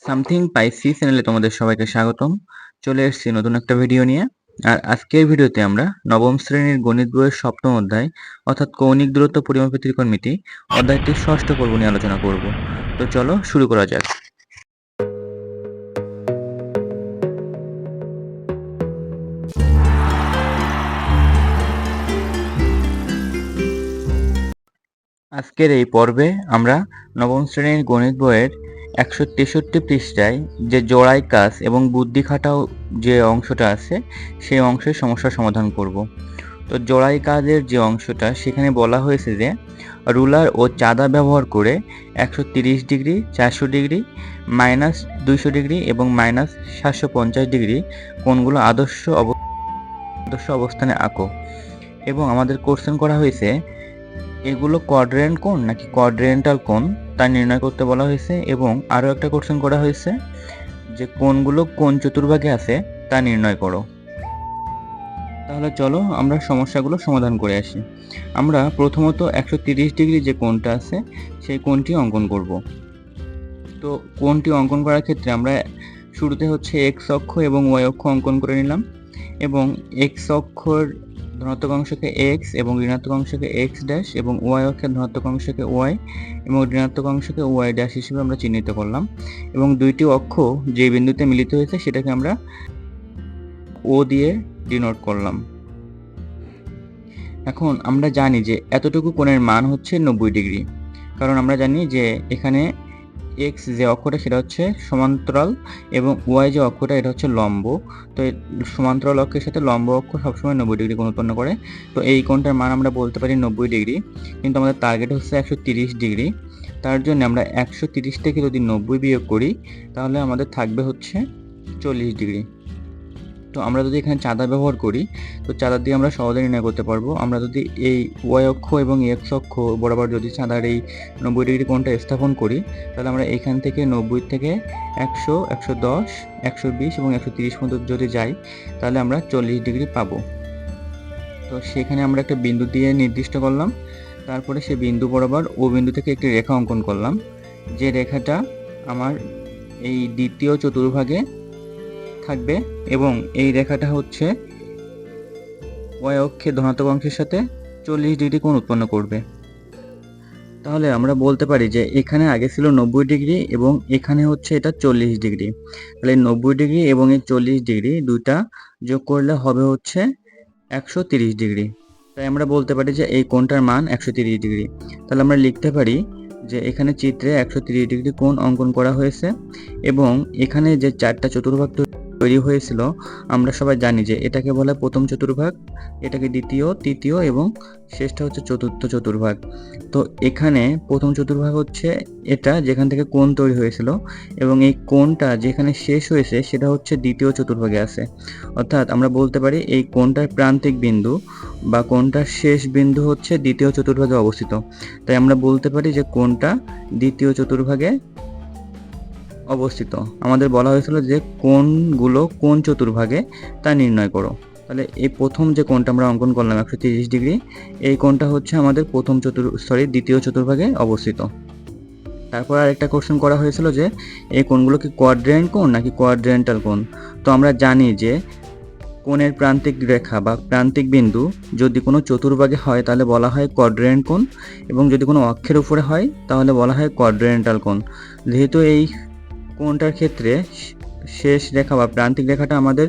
Something পাইসি চ্যানেলে তোমাদের সবাইকে স্বাগতম। চলে এসেছি নতুন একটা ভিডিও নিয়ে। আর আজকের ভিডিওতে আমরা নবম শ্রেণীর গণিত বইয়ের সপ্তম অধ্যায় অর্থাৎ কৌণিক দূরত্ব পরিমাপের ত্রিকোণমিতি অধ্যায়টির ষষ্ঠ পর্ব নিয়ে আলোচনা করব। তো চলো শুরু করা যাক। আজকের এই পর্বে আমরা নবম শ্রেণীর গণিত বইয়ের 163 পৃষ্ঠায় যে জোড়াই কাজ এবং বুদ্ধি খাটাও যে অংশটা আছে সেই অংশের সমস্যার সমাধান করব। তো জোড়াই কাজের যে অংশটা সেখানে বলা হয়েছে যে রুলার ও চাঁদা ব্যবহার করে 130 ডিগ্রি, 400 ডিগ্রি, -200 ডিগ্রি এবং -750 ডিগ্রি কোণগুলো আদর্শ অবস্থানে আঁকো। এবং আমাদের কোশ্চেন করা হয়েছে এগুলো কোয়াড্রেন্ট কোণ নাকি কোয়াড্রেন্টাল কোণ তা নির্ণয় করতে বলা হয়েছে। এবং আরও একটা কোশ্চেন করা হয়েছে যে কোণগুলো কোন চতুর্ভাগে আছে তা নির্ণয় করো। তাহলে চলো আমরা সমস্যাগুলো সমাধান করে আসি। আমরা প্রথমত 130 ডিগ্রি যে কোণটা আছে সেই কোণটি অঙ্কন করব। তো কোণটি অঙ্কন করার ক্ষেত্রে আমরা শুরুতে হচ্ছে এক্স অক্ষ এবং ওয়াই অক্ষ অঙ্কন করে নিলাম। এবং এক্স অক্ষর ধনাত্মক অংশকে এক্স এবং ঋণাত্মক অংশকে এক্স ড্যাশ এবং ওয়াই অক্ষের ধনাত্মক অংশকে ওয়াই এবং ঋণাত্মক অংশকে ওয়াই ড্যাশ হিসেবে আমরা চিহ্নিত করলাম। এবং দুইটি অক্ষ যে বিন্দুতে মিলিত হয়েছে সেটাকে আমরা ও দিয়ে ডিনোট করলাম। এখন আমরা জানি যে এতটুকু কোণের মান হচ্ছে 90 ডিগ্রি, কারণ আমরা জানি যে এখানে এক্স যে অক্ষটা সেটা হচ্ছে সমান্তরাল এবং ওয়াই যে অক্ষটা এটা হচ্ছে লম্ব। তো সমান্তরাল অক্ষের সাথে লম্ব অক্ষ সবসময় 90 ডিগ্রি কোণ উৎপন্ন করে। তো এই কোণটার মান আমরা বলতে পারি 90 ডিগ্রি, কিন্তু আমাদের টার্গেট হচ্ছে 130 ডিগ্রি। তার জন্য আমরা 130 থেকে যদি 90 বিয়োগ করি তাহলে আমাদের থাকবে হচ্ছে 40 ডিগ্রি। তো আমরা যদি এখানে চাঁদা ব্যবহার করি তো চাঁদা দিয়ে আমরা সহজে নির্ণয় করতে পারবো। আমরা যদি এই ওয়াই অক্ষ এবং এক্স অক্ষ বরাবর যদি চাঁদার এই 90 ডিগ্রি কোণটা স্থাপন করি তাহলে আমরা এখান থেকে 90 থেকে 100, 110, 120 এবং 130 পর্যন্ত যদি যাই তাহলে আমরা 40 ডিগ্রি পাবো। তো সেখানে আমরা একটা বিন্দু দিয়ে নির্দিষ্ট করলাম। তারপরে সেই বিন্দু বরাবর ও বিন্দু থেকে একটি রেখা অঙ্কন করলাম, যে রেখাটা আমার এই দ্বিতীয় চতুর্ভাগে থাকবে এবং এই রেখাটা হচ্ছে ওয়াই অক্ষের ধনাত্মক অংশের সাথে 40 ডিগ্রি কোণ উৎপন্ন করবে। তাহলে আমরা বলতে পারি যে এখানে আগে ছিল 90 ডিগ্রি এবং এখানে হচ্ছে এটা 40 ডিগ্রি। তাহলে 90 ডিগ্রি এবং এই 40 ডিগ্রি দুইটা যোগ করলে হবে হচ্ছে 130 ডিগ্রি। তাই আমরা বলতে পারি যে এই কোণটার মান 130 ডিগ্রি। তাহলে আমরা লিখতে পারি যে এখানে চিত্রে 130 ডিগ্রি কোণ অঙ্কন করা হয়েছে এবং এখানে যে চারটা চতুর্ভাগ তৈরি হয়েছিল আমরা সবাই জানি যে এটাকে বলে প্রথম চতুর্ভাগ, এটাকে দ্বিতীয়, তৃতীয় এবং শেষটা হচ্ছে চতুর্থ চতুর্ভাগ। তো এখানে প্রথম চতুর্ভাগ হচ্ছে এটা যেখান থেকে কোণ তৈরি হয়েছিল এবং এই কোণটা যেখানে শেষ হয়েছে সেটা হচ্ছে দ্বিতীয় চতুর্ভাগে আছে। অর্থাৎ আমরা বলতে পারি এই কোণটার প্রান্তিক বিন্দু বা কোণটার শেষ বিন্দু হচ্ছে দ্বিতীয় চতুর্ভাগে অবস্থিত। তাই আমরা বলতে পারি যে কোণটা দ্বিতীয় চতুর্ভাগে অবস্থিত। আমাদের বলা হয়েছিল যে কোণগুলো কোন চতুর্ভাগে তা নির্ণয় করো। তাহলে এই প্রথম যে কোণটা আমরা অঙ্কন করলাম 130 ডিগ্রি, এই কোণটা হচ্ছে আমাদের দ্বিতীয় চতুর্ভাগে অবস্থিত। তারপর আরেকটা কোশ্চেন করা হয়েছিল যে এই কোণগুলো কি কোয়াড্রেন্ট কোণ নাকি কোয়াড্রেন্টাল কোণ। তো আমরা জানি যে কোণের প্রান্তিক রেখা বা প্রান্তিক বিন্দু যদি কোনো চতুর্ভাগে হয় তাহলে বলা হয় কোয়াড্রেন্ট কোণ এবং যদি কোনো অক্ষের উপরে হয় তাহলে বলা হয় কোয়াড্রেন্টাল কোণ। যেহেতু এই কোণটার ক্ষেত্রে শেষ রেখা বা প্রান্তিক রেখাটা আমাদের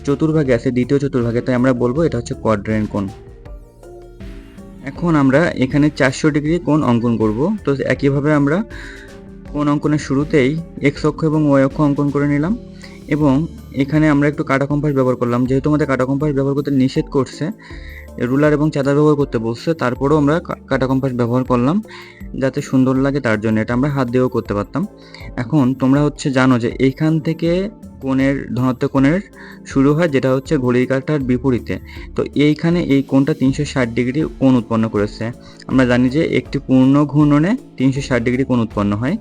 চতুর্ভাগে আছে, দ্বিতীয় চতুর্ভাগে, তাই আমরা বলবো এটা হচ্ছে কোয়াড্রেন্ট কোণ। এখন আমরা এখানে 400 ডিগ্রি কোণ অঙ্কন করব। তো একইভাবে আমরা কোণ অঙ্কনের শুরুতেই এক্স অক্ষ এবং ওয়াই অক্ষ অঙ্কন করে নিলাম এবং এখানে আমরা একটু কাঁটা কম্পাস ব্যবহার করলাম। যেহেতু আমাদের কাঁটা কম্পাস ব্যবহার করতে নিষেধ করছে, রুলার এবং চাঁদা ব্যবহার করতে বলছে, তারপরেও আমরা কাঁটা কম্পাস ব্যবহার করলাম যাতে সুন্দর লাগে তার জন্য। এটা আমরা হাত দিয়েও করতে পারতাম। এখন তোমরা হচ্ছে জানো যে এইখান থেকে কোণের ধনাত্মক কোণের শুরু হয় যেটা হচ্ছে ঘড়ির কাঁটার বিপরীতে। তো এইখানে এই কোণটা 360 ডিগ্রি কোণ উৎপন্ন করেছে। আমরা জানি যে একটি পূর্ণ ঘূর্ণনে 360 ডিগ্রি কোণ উৎপন্ন হয়।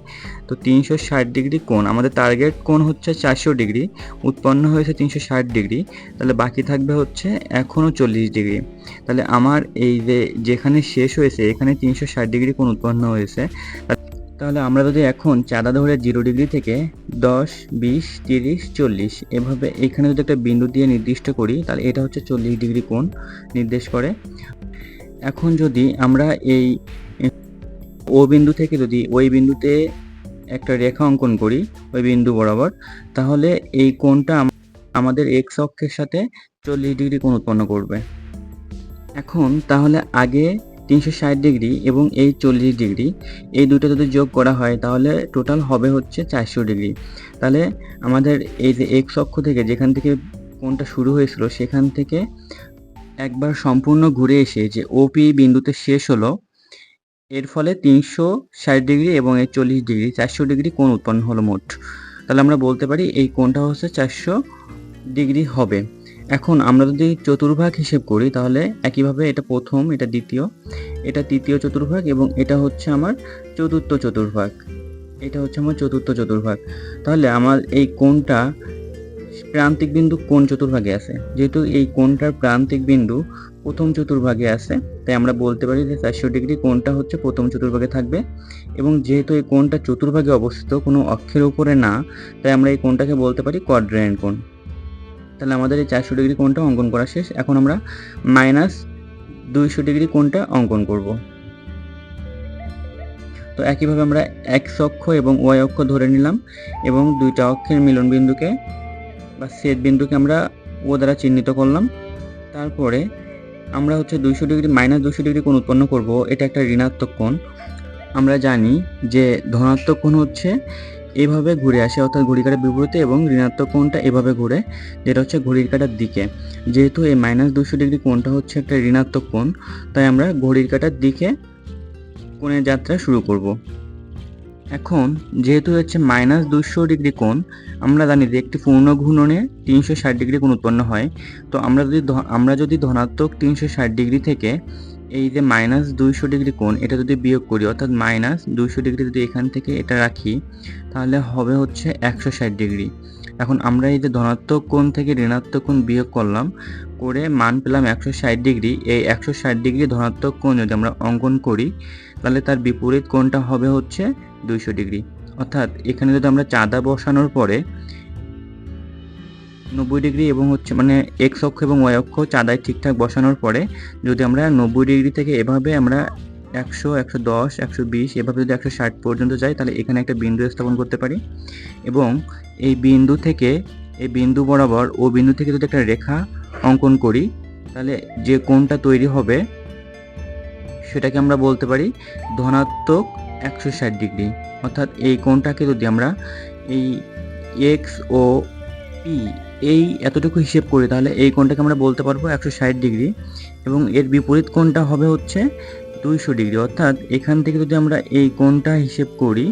তো 360 ডিগ্রি কোণ, আমাদের টার্গেট কোণ হচ্ছে 400 ডিগ্রি, উৎপন্ন হয়েছে 360 ডিগ্রি, তাহলে বাকি থাকবে হচ্ছে এখনও 40 ডিগ্রি। তাহলে আমার এই যেখানে শেষ হয়েছে এখানে 360 ডিগ্রি কোণ উৎপন্ন হয়েছে। তাহলে আমরা যদি এখন চাঁদা ধরে 0 ডিগ্রি থেকে 10, 20, 30, 40 এভাবে এখানে যদি একটা বিন্দু দিয়ে নির্দিষ্ট করি, তাহলে এটা হচ্ছে 40 ডিগ্রি কোণ নির্দেশ করে। এখন যদি আমরা এই ও বিন্দু থেকে যদি ওই বিন্দুতে একটা রেখা অঙ্কন করি ওই বিন্দু বরাবর, তাহলে এই কোণটা আমাদের এক্স অক্ষের সাথে 40 ডিগ্রি কোণ উৎপন্ন করবে। এখন তাহলে আগে 360 ডিগ্রি এবং এই 40 ডিগ্রি এই দুটো যদি যোগ করা হয় তাহলে টোটাল হবে হচ্ছে 400 ডিগ্রি। তাহলে আমাদের এই যে এক্স অক্ষ থেকে যেখান থেকে কোণটা শুরু হয়েছিল সেখান থেকে একবার সম্পূর্ণ ঘুরে এসে যে ওপি বিন্দুতে শেষ হলো, এর ফলে 360 ডিগ্রি এবং এই 40 ডিগ্রি 400 ডিগ্রি কোণ উৎপন্ন হলো মোট। তাহলে আমরা বলতে পারি এই কোণটা হচ্ছে 400 ডিগ্রি হবে। এখন আমরা যদি চতুর্ভাগ হিসেব করি তাহলে একইভাবে এটা প্রথম, এটা দ্বিতীয়, এটা তৃতীয় চতুর্ভাগ এবং এটা হচ্ছে আমার চতুর্থ চতুর্ভাগ, এটা হচ্ছে আমার চতুর্থ চতুর্ভাগ। তাহলে আমার এই কোণটা প্রান্তিক বিন্দু কোন চতুর্ভাগে আছে? যেহেতু এই কোণটার প্রান্তিক বিন্দু প্রথম চতুর্ভাগে আছে, তাই আমরা বলতে পারি যে 400 ডিগ্রি কোণটা হচ্ছে প্রথম চতুর্ভাগে থাকবে। এবং যেহেতু এই কোণটা চতুর্ভাগে অবস্থিত, কোনো অক্ষের উপরে না, তাই আমরা এই কোণটাকে বলতে পারি কোয়াড্রেন্ট কোণ। তাহলে আমাদের এই 400 ডিগ্রি কোণটা অঙ্কন করা শেষ। এখন আমরা -200 ডিগ্রি কোণটা অঙ্কন করব। তো একইভাবে আমরা এক্স অক্ষ এবং ওয়াই অক্ষ ধরে নিলাম এবং দুইটা অক্ষের মিলন বিন্দুকে বা ছেদ বিন্দুকে আমরা ও দ্বারা চিহ্নিত করলাম। তারপরে আমরা হচ্ছে 200 ডিগ্রি -200 ডিগ্রি কোণ উৎপন্ন করব। এটা একটা ঋণাত্মক কোণ। আমরা জানি যে ধনাত্মক কোণ হচ্ছে এভাবে ঘুরে আসে, অর্থাৎ ঘড়ির কাঁটার বিপরীতে, এবং ঋণাত্মক কোণটা এভাবে ঘুরে, যেটা হচ্ছে ঘড়ির কাঁটার দিকে। যেহেতু এই -200 ডিগ্রি কোণটা হচ্ছে একটা ঋণাত্মক কোণ, তাই আমরা ঘড়ির কাঁটার দিকে কোণের যাত্রা শুরু করব। এখন যেহেতু হচ্ছে -200 ডিগ্রি কোণ, আমরা জানি যে একটি পূর্ণ ঘূর্ণনে 360 ডিগ্রি কোণ উৎপন্ন হয়। তো আমরা যদি ধনাত্মক 360 ডিগ্রি থেকে এই যে -200 ডিগ্রি কোণ এটা যদি বিয়োগ করি, অর্থাৎ -200 ডিগ্রি যদি এখান থেকে এটা রাখি, তাহলে হবে হচ্ছে 160 ডিগ্রি। এখন আমরা এই যে ধনাত্মক কোণ থেকে ঋণাত্মক কোণ বিয়োগ করলাম, করে মান পেলাম 160 ডিগ্রি। এই 160 ডিগ্রি ধনাত্মক কোণ যদি আমরা অঙ্কন করি, তাহলে তার বিপরীত কোণটা হবে হচ্ছে 200 ডিগ্রি। অর্থাৎ এখানে যদি আমরা চাঁদা বসানোর পরে 90 ডিগ্রি এবং হচ্ছে মানে এক্স অক্ষ এবং ওয়াই অক্ষ চাঁদায় ঠিকঠাক বসানোর পরে যদি আমরা 90 ডিগ্রি থেকে এভাবে আমরা 100, 110, 120 এভাবে যদি 160 পর্যন্ত যাই, তাহলে এখানে একটা বিন্দু স্থাপন করতে পারি এবং এই বিন্দু থেকে এই বিন্দু বরাবর ও বিন্দু থেকে যদি একটা রেখা অঙ্কন করি, তাহলে যে কোণটা তৈরি হবে সেটাকে আমরা বলতে পারি ধনাত্মক 160 ডিগ্রি। অর্থাৎ এই কোণটাকে যদি আমরা এই এক্স ও পি এই এতটুকু হিসেব করি, তাহলে এই কোণটাকে আমরা বলতে পারবো 160 ডিগ্রি এবং এর বিপরীত কোণটা হবে হচ্ছে 200 ডিগ্রি। অর্থাৎ এখান থেকে যদি আমরা এই কোণটা হিসেব করি,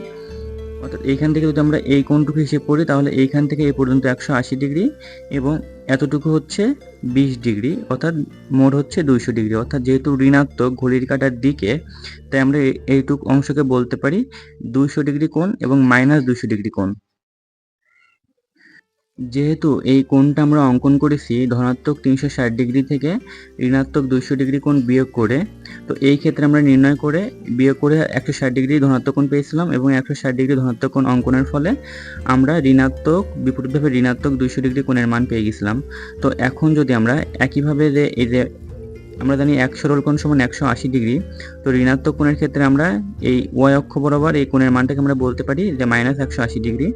অর্থাৎ এইখান থেকে যদি আমরা এই কোণটুকু হিসেব করি, তাহলে এইখান থেকে এই পর্যন্ত 180 ডিগ্রি এবং এতটুকু হচ্ছে 20 ডিগ্রি, অর্থাৎ মোট হচ্ছে 200 ডিগ্রি। অর্থাৎ যেহেতু ঋণাত্মক ঘড়ির কাঁটার দিকে, তাই আমরা এইটুকু অংশকে বলতে পারি 200 ডিগ্রি কোণ এবং -200 ডিগ্রি কোণ। যেহেতু এই কোণটা আমরা অঙ্কন করেছি ধনাত্মক 360 ডিগ্রি থেকে ঋণাত্মক 200 ডিগ্রি কোণ বিয়োগ করে, তো এই ক্ষেত্রে আমরা নির্ণয় করে বিয়োগ করে 160 ডিগ্রি ধনাত্মক কোণ পেয়েছিলাম এবং 160 ডিগ্রি ধনাত্মক কোণ অঙ্কনের ফলে আমরা বিপরীতভাবে ঋণাত্মক 200 ডিগ্রি কোণের মান পেয়ে গেছিলাম। তো এখন যদি আমরা একইভাবে এই যে আমরা জানি এক সরল কোণ সমান 180 ডিগ্রি, তো ঋণাত্মক কোণের ক্ষেত্রে আমরা এই ওয়াই অক্ষ বরাবর এই কোণের মানটাকে আমরা বলতে পারি যে -180 ডিগ্রি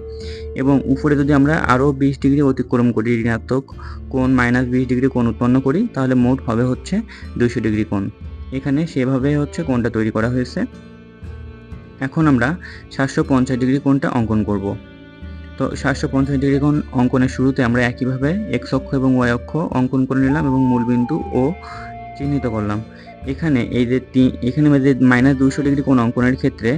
এবং উপরে যদি আমরা আরও 20 ডিগ্রি অতিক্রম করি, ঋণাত্মক কোণ -20 ডিগ্রি কোণ উৎপন্ন করি, তাহলে মোট হবে হচ্ছে 200 ডিগ্রি কোণ। এখানে সেভাবে হচ্ছে কোণটা তৈরি করা হয়েছে। এখন আমরা 750 ডিগ্রি কোণটা অঙ্কন করব। তো 750 ডিগ্রি কোণ অঙ্কনের শুরুতে আমরা একইভাবে এক্স অক্ষ এবং ওয়াই অক্ষ অঙ্কন করে নিলাম এবং মূলবিন্দু ও চিহ্নিত করলাম। এখানে এই যে এখানে যে -200 ডিগ্রি কোণ অঙ্কনের ক্ষেত্রে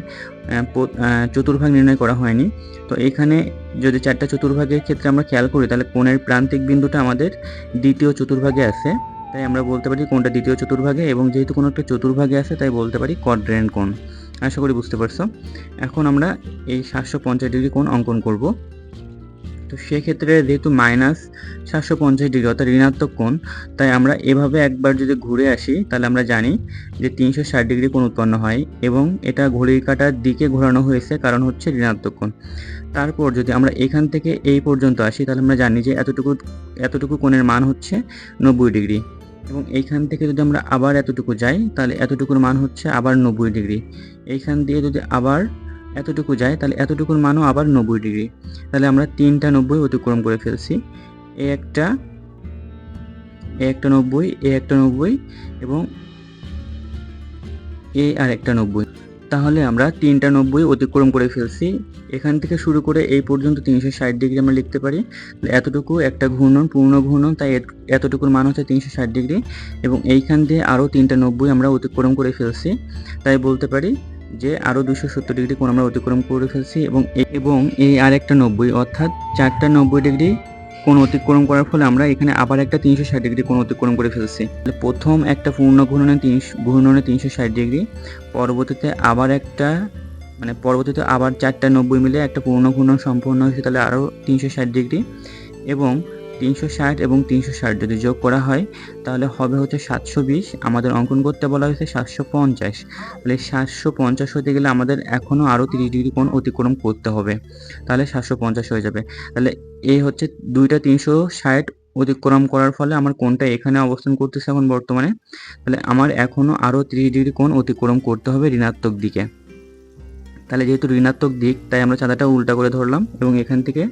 চতুর্ভাগ নির্ণয় করা হয়নি। তো এখানে যদি 4টা চতুর্ভাগের ক্ষেত্রে আমরা খেয়াল করি, তাহলে কোণের প্রান্তিক বিন্দুটা আমাদের দ্বিতীয় চতুর্ভাগে আছে, তাই আমরা বলতে পারি কোণটা দ্বিতীয় চতুর্ভাগে, এবং যেহেতু কোনো একটা চতুর্ভাগে আছে তাই বলতে পারি কোয়াড্রেন্ট কোণ। আশা করি বুঝতে পারছো। এখন আমরা এই 750 ডিগ্রি কোণ অঙ্কন করব। তো সেক্ষেত্রে যেহেতু -750° অর্থাৎ ঋণাত্মক কোণ, তাই আমরা এভাবে একবার যদি ঘুরে আসি তাহলে আমরা জানি যে 360° কোণ উৎপন্ন হয় এবং এটা ঘড়ির কাঁটার দিকে ঘোরানো হয়েছে, কারণ হচ্ছে ঋণাত্মক কোণ। তারপর যদি আমরা এখান থেকে এই পর্যন্ত আসি তাহলে আমরা জানি যে এতটুকু কোণের মান হচ্ছে 90° এবং এইখান থেকে যদি আমরা আবার এতটুকু যাই তাহলে এতটুকুর মান হচ্ছে আবার 90°। এইখান দিয়ে যদি আবার এতটুকু যায় তাহলে এতটুকুর মানও আবার 90°। তাহলে আমরা 3টা 90 অতিক্রম করে ফেলছি। এই একটা 90, এই একটা 90 এবং এই আরেকটা 90। তাহলে আমরা 3টা 90 অতিক্রম করে ফেলছি। এখান থেকে শুরু করে এই পর্যন্ত 360° আমরা লিখতে পারি। এতটুকু একটা ঘূর্ণন, পূর্ণ ঘূর্ণন, তাই এতটুকুর মান হচ্ছে 360° এবং এইখান দিয়ে আরও 3টা 90 আমরা অতিক্রম করে ফেলছি। তাই বলতে পারি যে আরও 270° কোণ আমরা অতিক্রম করে ফেলছি এবং এই আরেকটা 90 অর্থাৎ 4টা 90° কোণ অতিক্রম করার ফলে আমরা এখানে আবার একটা 360° কোণ অতিক্রম করে ফেলছি। তাহলে প্রথম একটা পূর্ণ ঘূর্ণনে 360°, পরবর্তীতে আবার 4টা 90 মিলে একটা পূর্ণ ঘূর্ণন সম্পন্ন হয়েছে, তাহলে আরও 360° এবং 360 এবং 360 যদি যোগ করা হয় তাহলে হবে হচ্ছে 720। আমাদের অঙ্কন করতে বলা হয়েছে 750। তাহলে 750 হতে গেলে আমাদের এখনও আরও 30° কোণ অতিক্রম করতে হবে, তাহলে 750 হয়ে যাবে। তাহলে এই হচ্ছে দুইটা 360 অতিক্রম করার ফলে আমার কোণটা এখানে অবস্থান করতেছে এখন বর্তমানে। তাহলে আমার এখনও আরও 30° কোণ অতিক্রম করতে হবে ঋণাত্মক দিকে। তাহলে যেহেতু ঋণাত্মক দিক তাই আমরা চাঁদাটা উল্টা করে ধরলাম এবং এখান থেকে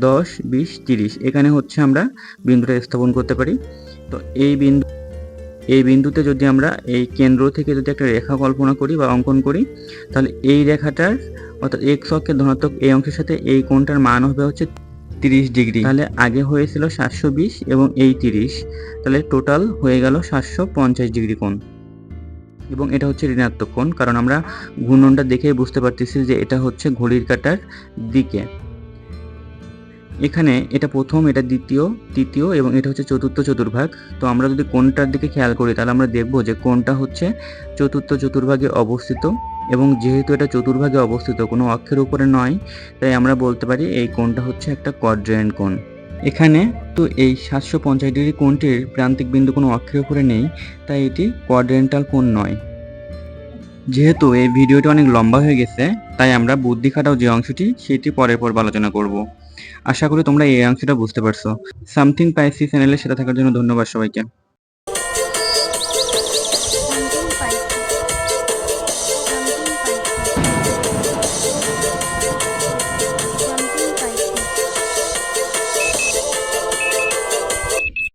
10, 20, 30 এখানে হচ্ছে আমরা বিন্দুটা স্থাপন করতে পারি। তো এই বিন্দুতে যদি আমরা এই কেন্দ্র থেকে যদি একটা রেখা কল্পনা করি বা অঙ্কন করি তাহলে এই রেখাটার অর্থাৎ x অক্ষের ধনাত্মক এই অংশের সাথে এই কোণটার মান হবে হচ্ছে 30°। তাহলে আগে হয়েছিল 720 এবং এই 30, তাহলে টোটাল হয়ে গেল 750° কোণ এবং এটা হচ্ছে ঋণাত্মক কোণ, কারণ আমরা ঘূর্ণনটা দেখেই বুঝতে পারতেছি যে এটা হচ্ছে ঘড়ির কাঁটার দিকে। এখানে এটা প্রথম, এটা দ্বিতীয়, তৃতীয় এবং এটা হচ্ছে চতুর্থ চতুর্ভাগ। তো আমরা যদি কোণটার দিকে খেয়াল করি তাহলে আমরা দেখব যে কোণটা হচ্ছে চতুর্থ চতুর্ভাগে অবস্থিত এবং যেহেতু এটা চতুর্ভাগে অবস্থিত, কোনো অক্ষের উপরে নয়, তাই আমরা বলতে পারি এই কোণটা হচ্ছে একটা কোয়াড্রেন্ট কোণ। এখানে তো এই 750° কোণটির প্রান্তিক বিন্দু কোনো অক্ষের উপরে নেই, তাই এটি কোয়াড্রেন্টাল কোণ নয়। যেহেতু এই ভিডিওটি অনেক লম্বা হয়ে গেছে তাই আমরা বুদ্ধি খাটাও যে অংশটি সেটি পরের পর্ব আলোচনা করব। আশা করি তোমরা এই অংশটা বুঝতে পারছো। সামথিং পাইসি চ্যানেলে সেটা থাকার জন্য ধন্যবাদ সবাইকে।